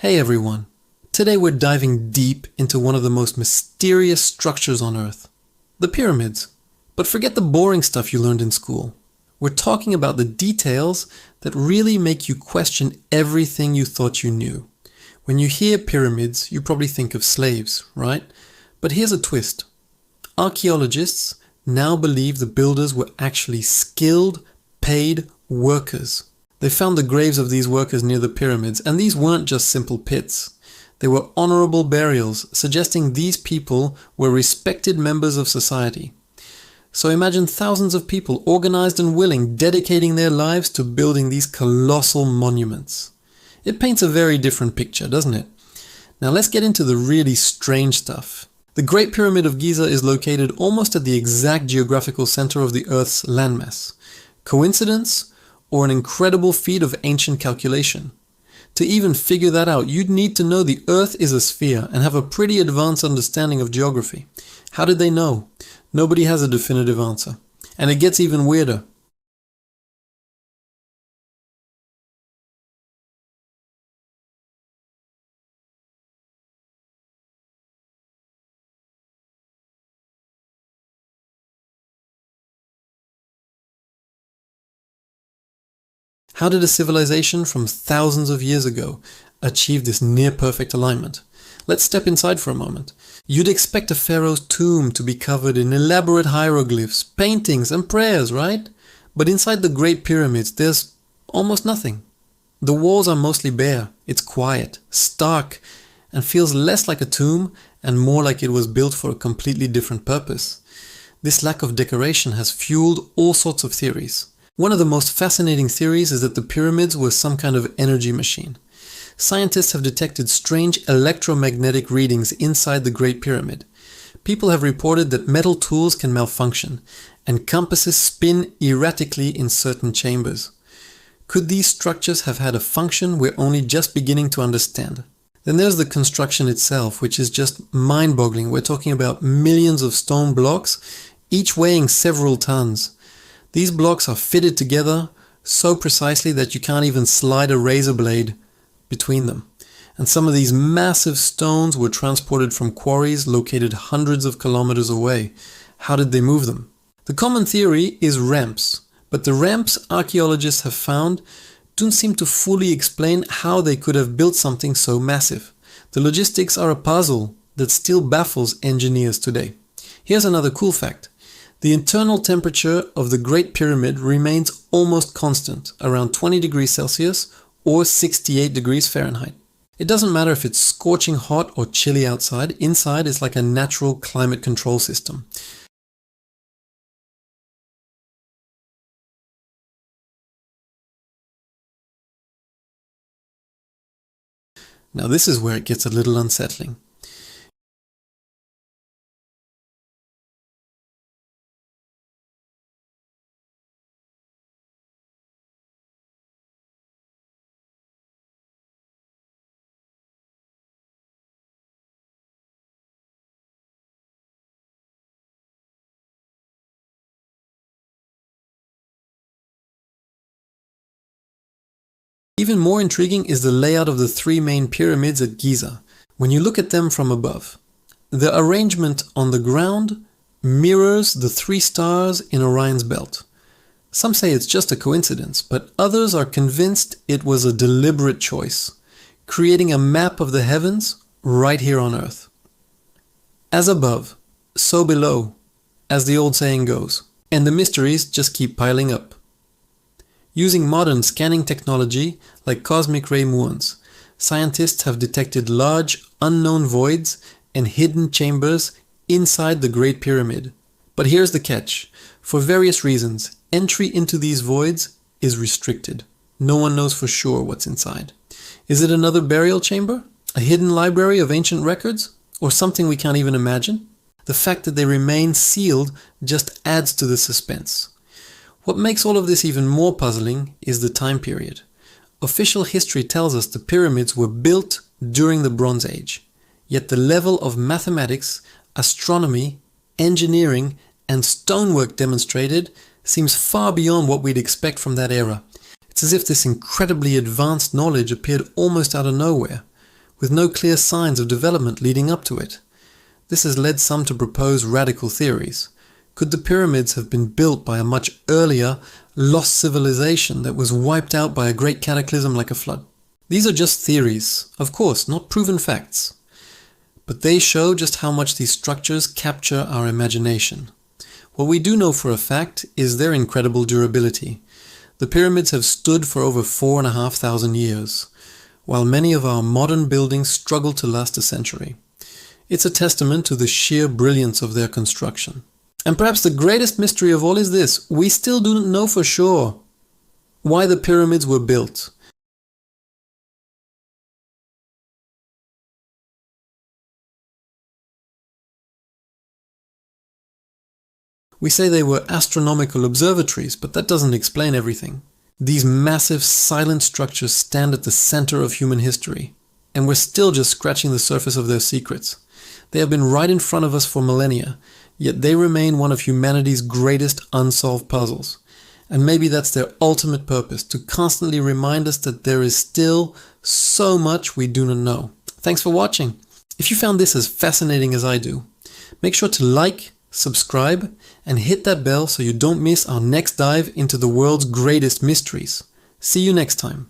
Hey everyone! Today we're diving deep into one of the most mysterious structures on Earth, the pyramids. But forget the boring stuff you learned in school. We're talking about the details that really make you question everything you thought you knew. When you hear pyramids, you probably think of slaves, right? But here's a twist. Archaeologists now believe the builders were actually skilled, paid workers. They found the graves of these workers near the pyramids, and these weren't just simple pits. They were honorable burials, suggesting these people were respected members of society. So imagine thousands of people, organized and willing, dedicating their lives to building these colossal monuments. It paints a very different picture, doesn't it? Now let's get into the really strange stuff. The Great Pyramid of Giza is located almost at the exact geographical center of the Earth's landmass. Coincidence? Or an incredible feat of ancient calculation? To even figure that out, you'd need to know the Earth is a sphere and have a pretty advanced understanding of geography. How did they know? Nobody has a definitive answer. And it gets even weirder. How did a civilization from thousands of years ago achieve this near-perfect alignment? Let's step inside for a moment. You'd expect a pharaoh's tomb to be covered in elaborate hieroglyphs, paintings, and prayers, right? But inside the Great Pyramids, there's almost nothing. The walls are mostly bare. It's quiet, stark, and feels less like a tomb and more like it was built for a completely different purpose. This lack of decoration has fueled all sorts of theories. One of the most fascinating theories is that the pyramids were some kind of energy machine. Scientists have detected strange electromagnetic readings inside the Great Pyramid. People have reported that metal tools can malfunction, and compasses spin erratically in certain chambers. Could these structures have had a function we're only just beginning to understand? Then there's the construction itself, which is just mind-boggling. We're talking about millions of stone blocks, each weighing several tons. These blocks are fitted together so precisely that you can't even slide a razor blade between them. And some of these massive stones were transported from quarries located hundreds of kilometers away. How did they move them? The common theory is ramps, but the ramps archaeologists have found don't seem to fully explain how they could have built something so massive. The logistics are a puzzle that still baffles engineers today. Here's another cool fact. The internal temperature of the Great Pyramid remains almost constant, around 20 degrees Celsius or 68 degrees Fahrenheit. It doesn't matter if it's scorching hot or chilly outside, inside is like a natural climate control system. Now this is where it gets a little unsettling. Even more intriguing is the layout of the three main pyramids at Giza. When you look at them from above, the arrangement on the ground mirrors the three stars in Orion's belt. Some say it's just a coincidence, but others are convinced it was a deliberate choice, creating a map of the heavens right here on Earth. As above, so below, as the old saying goes, and the mysteries just keep piling up. Using modern scanning technology like cosmic ray muons, scientists have detected large, unknown voids and hidden chambers inside the Great Pyramid. But here's the catch. For various reasons, entry into these voids is restricted. No one knows for sure what's inside. Is it another burial chamber? A hidden library of ancient records? Or something we can't even imagine? The fact that they remain sealed just adds to the suspense. What makes all of this even more puzzling is the time period. Official history tells us the pyramids were built during the Bronze Age, yet the level of mathematics, astronomy, engineering, and stonework demonstrated seems far beyond what we'd expect from that era. It's as if this incredibly advanced knowledge appeared almost out of nowhere. with no clear signs of development leading up to it. This has led some to propose radical theories. Could the pyramids have been built by a much earlier, lost civilization that was wiped out by a great cataclysm like a flood? These are just theories, of course, not proven facts. But they show just how much these structures capture our imagination. What we do know for a fact is their incredible durability. The pyramids have stood for over 4,500 years, while many of our modern buildings struggle to last a century. It's a testament to the sheer brilliance of their construction. And perhaps the greatest mystery of all is this: we still don't know for sure why the pyramids were built. We say they were astronomical observatories, but that doesn't explain everything. These massive, silent structures stand at the center of human history, and we're still just scratching the surface of their secrets. They have been right in front of us for millennia, yet they remain one of humanity's greatest unsolved puzzles. And maybe that's their ultimate purpose, to constantly remind us that there is still so much we do not know. Thanks for watching. If you found this as fascinating as I do, make sure to like, subscribe, and hit that bell so you don't miss our next dive into the world's greatest mysteries. See you next time.